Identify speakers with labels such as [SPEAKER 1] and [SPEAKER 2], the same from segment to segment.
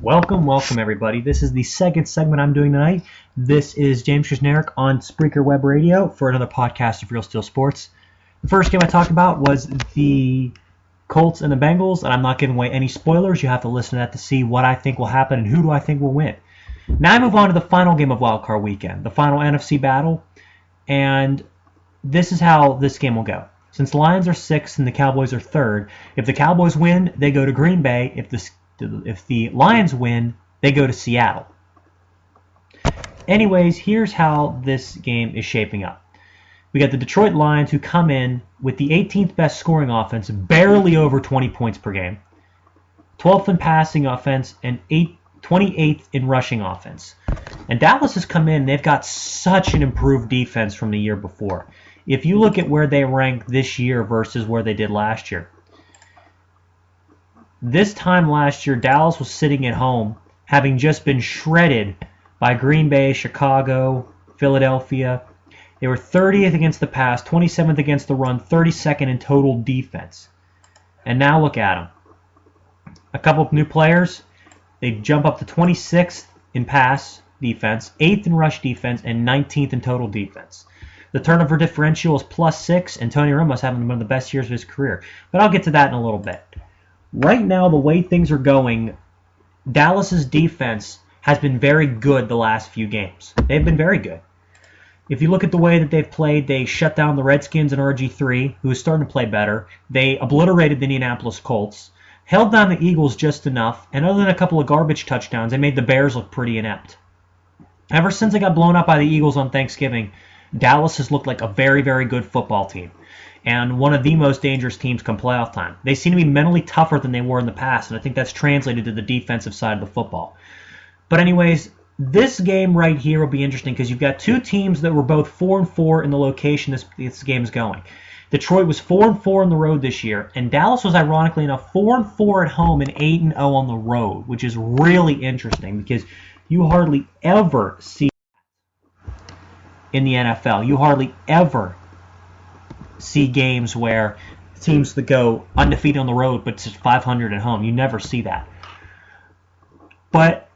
[SPEAKER 1] Welcome everybody. This is the second segment I'm doing tonight. This is James Krasnerick on Spreaker Web Radio for another podcast of Real Steel Sports. The first game I talked about was the Colts and the Bengals, and I'm not giving away any spoilers. You have to listen to that to see what I think will happen and who do I think will win. Now I move on to the final game of Wild Card Weekend, the final NFC battle, and this is how this game will go. Since the Lions are 6th and the Cowboys are 3rd, if the Cowboys win, they go to Green Bay. If the Lions win, they go to Seattle. Anyways, here's how this game is shaping up. We got the Detroit Lions who come in with the 18th best scoring offense, barely over 20 points per game, 12th in passing offense, and 28th in rushing offense. And Dallas has come in, they've got such an improved defense from the year before. If you look at where they rank this year versus where they did last year, this time last year, Dallas was sitting at home, having just been shredded by Green Bay, Chicago, Philadelphia. They were 30th against the pass, 27th against the run, 32nd in total defense. And now look at them. A couple of new players. They jump up to 26th in pass defense, 8th in rush defense, and 19th in total defense. The turnover differential is +6, and Tony Romo's having one of the best years of his career. But I'll get to that in a little bit. Right now, the way things are going, Dallas's defense has been very good the last few games. They've been very good. If you look at the way that they've played, they shut down the Redskins and RG3, who is starting to play better. They obliterated the Indianapolis Colts, held down the Eagles just enough, and other than a couple of garbage touchdowns, they made the Bears look pretty inept. Ever since they got blown up by the Eagles on Thanksgiving, Dallas has looked like a very, very good football team and one of the most dangerous teams come playoff time. They seem to be mentally tougher than they were in the past, and I think that's translated to the defensive side of the football. But anyways, this game right here will be interesting because you've got two teams that were both 4-4 in the location this game's going. Detroit was 4-4 on the road this year, and Dallas was, ironically enough, 4-4 at home and 8-0 on the road, which is really interesting because you hardly ever see in the NFL. You hardly ever see games where teams that go undefeated on the road but just 500 at home. You never see that. But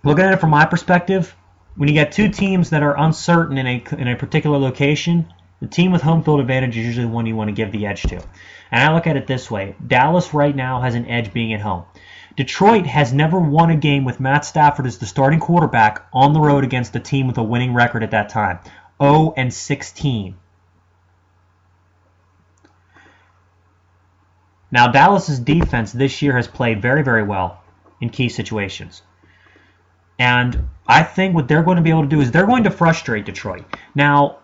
[SPEAKER 1] looking at it from my perspective, when you get two teams that are uncertain in a particular location, the team with home field advantage is usually the one you want to give the edge to. And I look at it this way. Dallas right now has an edge being at home. Detroit has never won a game with Matt Stafford as the starting quarterback on the road against a team with a winning record at that time. 0-16. Now, Dallas's defense this year has played very, very well in key situations. And I think what they're going to be able to do is they're going to frustrate Detroit. Now,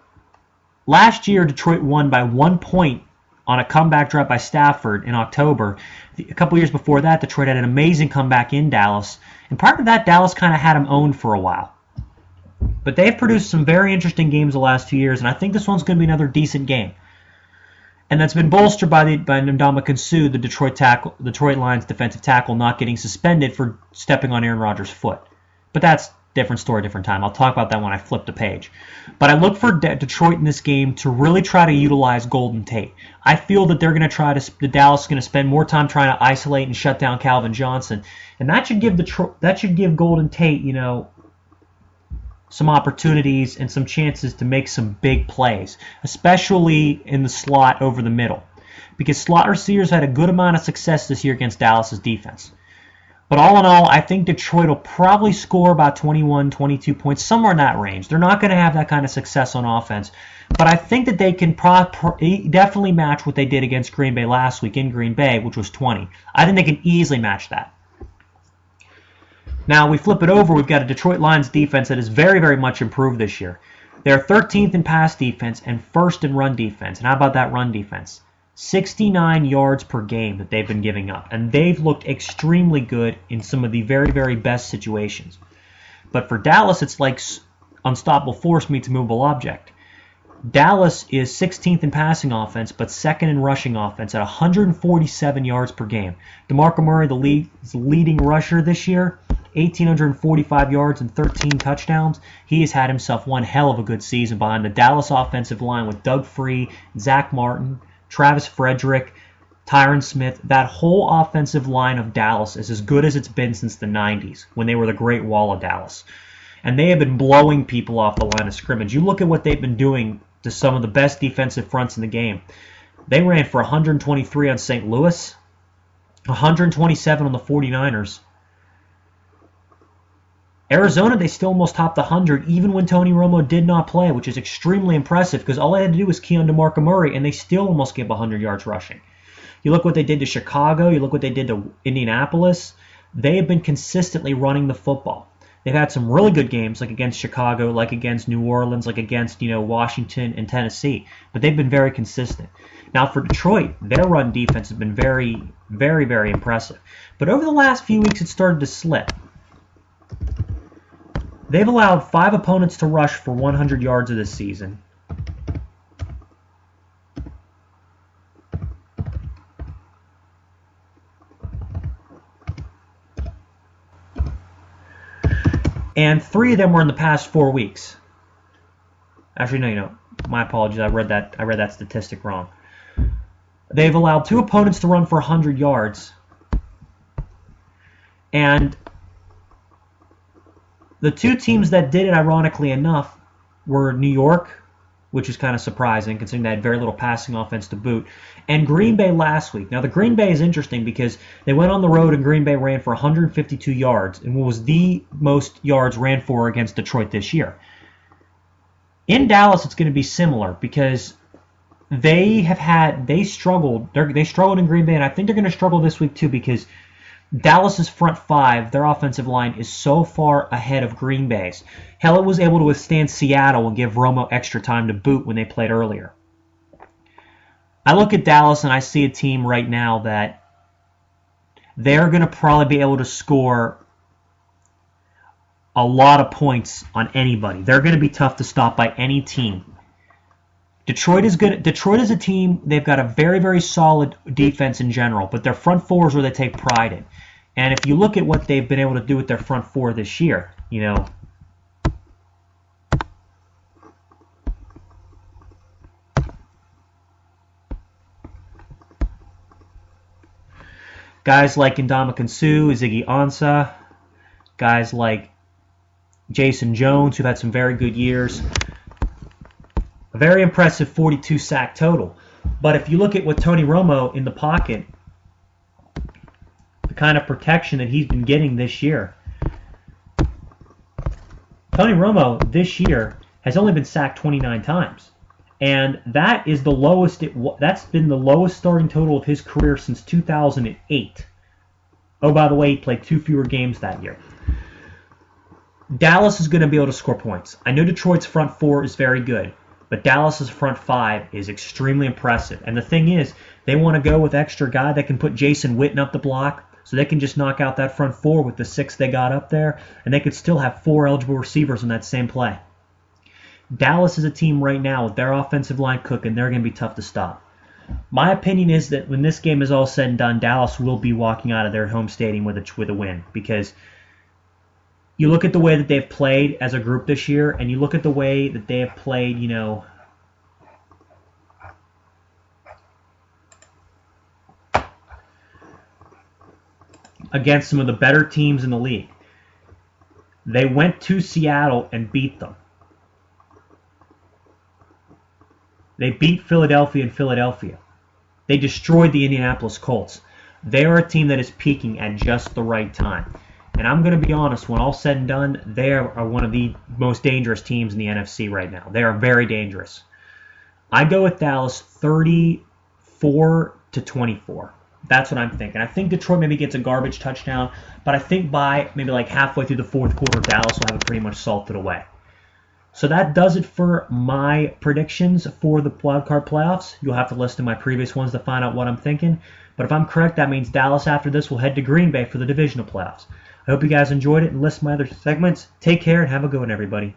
[SPEAKER 1] last year, Detroit won by 1 point on a comeback drive by Stafford in October. A couple years before that, Detroit had an amazing comeback in Dallas. And prior to that, Dallas kind of had them owned for a while. But they've produced some very interesting games the last 2 years, and I think this one's going to be another decent game. And that's been bolstered by Ndamukong Suh, the Detroit Lions defensive tackle, not getting suspended for stepping on Aaron Rodgers' foot. But that's different story, different time. I'll talk about that when I flip the page. But I look for Detroit in this game to really try to utilize Golden Tate. I feel that they're going to Dallas is going to spend more time trying to isolate and shut down Calvin Johnson, and that should give Golden Tate, some opportunities and some chances to make some big plays, especially in the slot over the middle, because slot receivers had a good amount of success this year against Dallas's defense. But all in all, I think Detroit will probably score about 21, 22 points, somewhere in that range. They're not going to have that kind of success on offense, but I think that they can definitely match what they did against Green Bay last week in Green Bay, which was 20. I think they can easily match that. Now, we flip it over, we've got a Detroit Lions defense that is very, very much improved this year. They're 13th in pass defense and 1st in run defense. And how about that run defense? 69 yards per game that they've been giving up. And they've looked extremely good in some of the very, very best situations. But for Dallas, it's like unstoppable force meets immovable object. Dallas is 16th in passing offense, but 2nd in rushing offense at 147 yards per game. DeMarco Murray, the leading rusher this year, 1,845 yards and 13 touchdowns. He has had himself one hell of a good season behind the Dallas offensive line with Doug Free, Zach Martin, Travis Frederick, Tyron Smith, that whole offensive line of Dallas is as good as it's been since the 90s, when they were the Great Wall of Dallas. And they have been blowing people off the line of scrimmage. You look at what they've been doing to some of the best defensive fronts in the game. They ran for 123 on St. Louis, 127 on the 49ers. Arizona, they still almost topped 100, even when Tony Romo did not play, which is extremely impressive because all they had to do was key on DeMarco Murray, and they still almost gave 100 yards rushing. You look what they did to Chicago. You look what they did to Indianapolis. They have been consistently running the football. They've had some really good games, like against Chicago, like against New Orleans, like against Washington and Tennessee. But they've been very consistent. Now for Detroit, their run defense has been very, very, very impressive. But over the last few weeks, it started to slip. They've allowed 5 opponents to rush for 100 yards of this season. And 3 of them were in the past 4 weeks. Actually, no. My apologies. I read that statistic wrong. They've allowed 2 opponents to run for 100 yards. And the 2 teams that did it, ironically enough, were New York, which is kind of surprising considering they had very little passing offense to boot, and Green Bay last week. Now, the Green Bay is interesting because they went on the road and Green Bay ran for 152 yards, and was the most yards ran for against Detroit this year. In Dallas, it's going to be similar because they struggled in Green Bay, and I think they're going to struggle this week too because Dallas's front 5, their offensive line, is so far ahead of Green Bay's. Hell, it was able to withstand Seattle and give Romo extra time to boot when they played earlier. I look at Dallas and I see a team right now that they're going to probably be able to score a lot of points on anybody. They're going to be tough to stop by any team. Detroit is good. Detroit is a team, they've got a very, very solid defense in general, but their front 4 is where they take pride in. And if you look at what they've been able to do with their front 4 this year, guys like Ndamukong Suh, Ziggy Ansah, guys like Jason Jones, who've had some very good years. A very impressive 42 sack total. But if you look at what Tony Romo in the pocket, the kind of protection that he's been getting this year, Tony Romo this year has only been sacked 29 times. And that is the lowest. That's been the lowest starting total of his career since 2008. Oh, by the way, he played 2 fewer games that year. Dallas is going to be able to score points. I know Detroit's front 4 is very good, but Dallas's front 5 is extremely impressive. And the thing is, they want to go with extra guy that can put Jason Witten up the block, so they can just knock out that front 4 with the 6 they got up there, and they could still have 4 eligible receivers in that same play. Dallas is a team right now with their offensive line cooking. They're going to be tough to stop. My opinion is that when this game is all said and done, Dallas will be walking out of their home stadium with a win, because you look at the way that they've played as a group this year, and you look at the way that they have played, against some of the better teams in the league. They went to Seattle and beat them. They beat Philadelphia in Philadelphia. They destroyed the Indianapolis Colts. They are a team that is peaking at just the right time. And I'm going to be honest, when all said and done, they are one of the most dangerous teams in the NFC right now. They are very dangerous. I go with Dallas 34-24. That's what I'm thinking. I think Detroit maybe gets a garbage touchdown, but I think by maybe like halfway through the fourth quarter, Dallas will have it pretty much salted away. So that does it for my predictions for the wildcard playoffs. You'll have to listen to my previous ones to find out what I'm thinking. But if I'm correct, that means Dallas after this will head to Green Bay for the divisional playoffs. I hope you guys enjoyed it and listen to my other segments. Take care and have a good one, everybody.